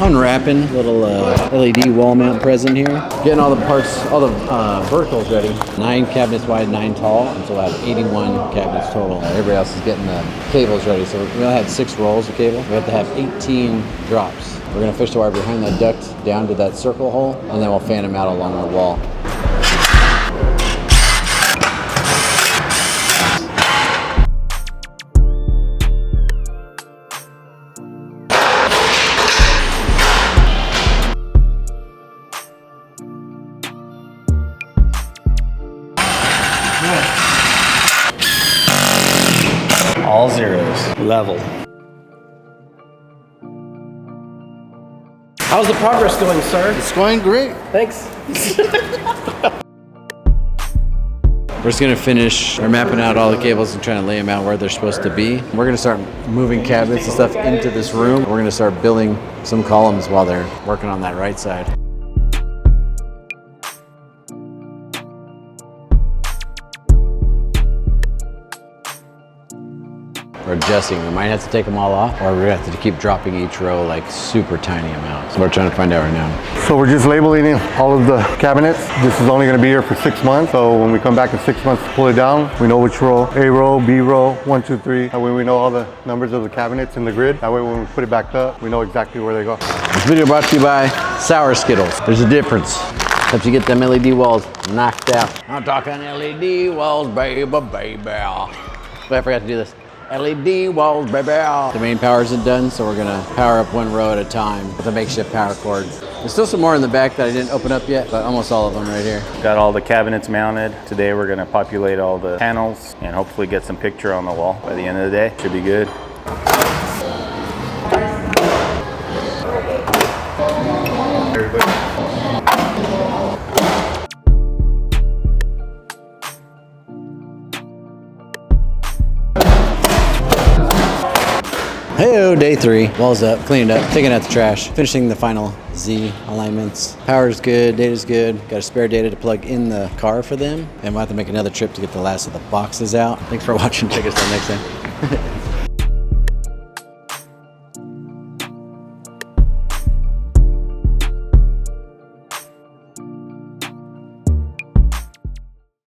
Unwrapping little LED wall mount present here. Getting all the parts, all the verticals ready. 9 cabinets wide, 9 tall, and so we'll have 81 cabinets total. Everybody else is getting the cables ready. So we only had 6 rolls of cable. We have to have 18 drops. We're gonna fish the wire behind that duct down to that circle hole, and then we'll fan them out along the wall. All zeros. Level. How's the progress going, sir? It's going great. Thanks. We're just gonna finish mapping out all the cables and trying to lay them out where they're supposed to be. We're gonna start moving cabinets and stuff into this room. We're gonna start building some columns while they're working on that right side. We're adjusting. We might have to take them all off, or we have to keep dropping each row like super tiny amounts. So we're trying to find out right now. So we're just labeling all of the cabinets. This is only going to be here for 6 months. So when we come back in 6 months to pull it down, we know which row, A row, B row, 1, 2, 3. That way we know all the numbers of the cabinets in the grid. That way when we put it back up, we know exactly where they go. This video brought to you by Sour Skittles. There's a difference. Except you get them LED walls knocked out. I'm talking LED walls, baby, baby. But I forgot to do this. LED walls, baby. The main power isn't done, so we're gonna power up 1 row at a time with a makeshift power cord. There's still some more in the back that I didn't open up yet, but almost all of them right here. Got all the cabinets mounted. Today we're gonna populate all the panels and hopefully get some picture on the wall by the end of the day. Should be good. Hey-o, day 3. Walls up, cleaned up, taking out the trash, finishing the final Z alignments. Power's good, data's good. Got a spare data to plug in the car for them, and we'll have to make another trip to get the last of the boxes out. Thanks for watching. Check us out next time.